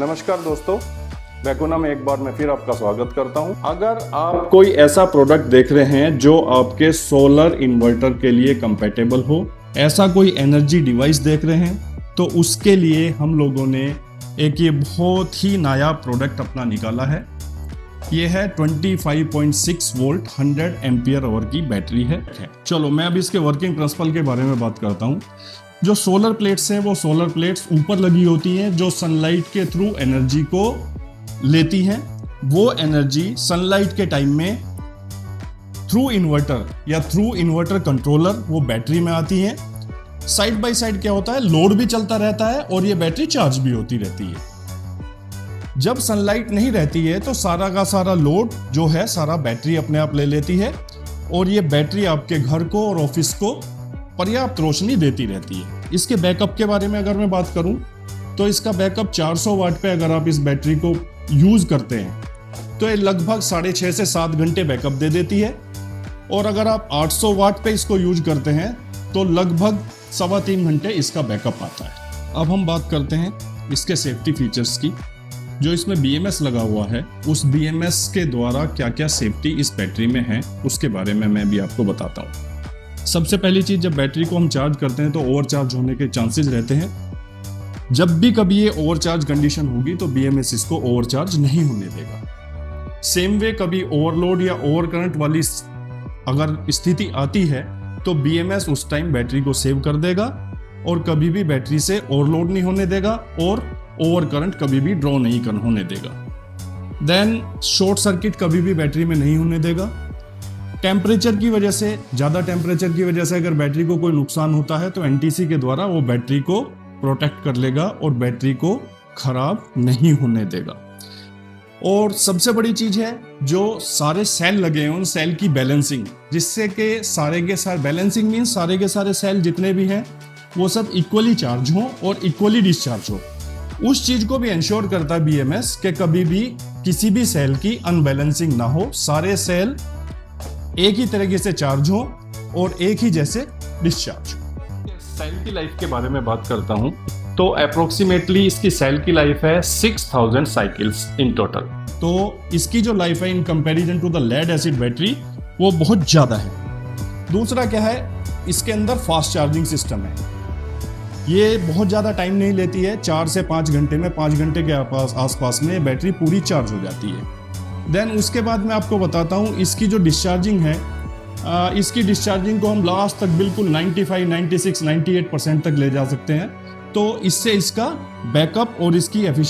नमस्कार दोस्तों, वैकुना में एक बार मैं फिर आपका स्वागत करता हूं। अगर आप कोई ऐसा प्रोडक्ट देख रहे हैं जो आपके सोलर इन्वर्टर के लिए कंपैटिबल हो, ऐसा कोई एनर्जी डिवाइस देख रहे हैं, तो उसके लिए हम लोगों ने एक ये बहुत ही नया प्रोडक्ट अपना निकाला है। ये है 25.6 वोल्ट 100 एम्पियर आवर की बैटरी है। चलो मैं अब इसके वर्किंग प्रिंसिपल के बारे में बात करता हूँ। जो सोलर प्लेट्स हैं वो सोलर प्लेट्स ऊपर लगी होती हैं जो सनलाइट के थ्रू एनर्जी को लेती हैं। वो एनर्जी सनलाइट के टाइम में थ्रू इन्वर्टर या थ्रू इन्वर्टर कंट्रोलर वो बैटरी में आती है। साइड बाय साइड क्या होता है, लोड भी चलता रहता है और ये बैटरी चार्ज भी होती रहती है। जब सनलाइट नहीं रहती है तो सारा का सारा लोड जो है सारा बैटरी अपने आप ले लेती है और ये बैटरी आपके घर को और ऑफिस को पर्याप्त रोशनी देती रहती है। इसके बैकअप के बारे में अगर मैं बात करूं तो इसका बैकअप 400 वाट पे अगर आप इस बैटरी को यूज करते हैं तो ये लगभग 6.5 से 7 घंटे बैकअप दे देती है। और अगर आप 800 वाट पे इसको यूज करते हैं तो लगभग 3.25 घंटे इसका बैकअप आता है। अब हम बात करते हैं इसके सेफ्टी फीचर्स की। जो इसमें BMS लगा हुआ है उस BMS के द्वारा क्या क्या सेफ्टी इस बैटरी में है उसके बारे में मैं भी आपको बताता हूँ। सबसे पहली चीज, जब बैटरी को हम चार्ज करते हैं तो ओवरचार्ज होने के चांसेस रहते हैं। जब भी कभी ये ओवरचार्ज कंडीशन होगी तो BMS इसको ओवरचार्ज नहीं होने देगा। सेम वे कभी ओवरलोड या ओवर करंट वाली अगर स्थिति आती है तो BMS उस टाइम बैटरी को सेव कर देगा और कभी भी बैटरी से ओवरलोड नहीं होने देगा और ओवर करंट कभी भी ड्रॉ नहीं होने देगा। देन शॉर्ट सर्किट कभी भी बैटरी में नहीं होने देगा। टेम्परेचर की वजह से, ज़्यादा टेम्परेचर की वजह से अगर बैटरी को कोई नुकसान होता है तो NTC के द्वारा वो बैटरी को प्रोटेक्ट कर लेगा और बैटरी को खराब नहीं होने देगा। और सबसे बड़ी चीज है जो सारे सेल लगे हैं उन सेल की बैलेंसिंग, जिससे कि सारे के सारे बैलेंसिंग मीन्स सारे के सारे सेल जितने भी हैं वो सब इक्वली चार्ज हों और इक्वली डिस्चार्ज हो। उस चीज को भी इंश्योर करता है BMS कि कभी भी किसी भी सेल की अनबैलेंसिंग ना हो, सारे सेल एक ही तरीके से चार्ज हो और एक ही जैसे डिस्चार्ज हो। सेल की लाइफ के बारे में बात करता हूं तो अप्रोक्सीमेटली इसकी सेल की लाइफ है 6000 साइकिल्स इन टोटल। तो इसकी जो लाइफ है in comparison to the lead acid battery वो बहुत ज्यादा है। दूसरा क्या है, इसके अंदर फास्ट चार्जिंग सिस्टम है। ये बहुत ज़्यादा टाइम नहीं लेती है, 4 से 5 घंटे में, 5 घंटे के आसपास में बैटरी पूरी चार्ज हो जाती है। देन उसके बाद मैं आपको बताता हूँ इसकी जो डिस्चार्जिंग है, इसकी डिस्चार्जिंग को हम लास्ट तक बिल्कुल 95, 96, 98% तक ले जा सकते हैं। तो इससे इसका बैकअप और इसकी एफिशिएंसी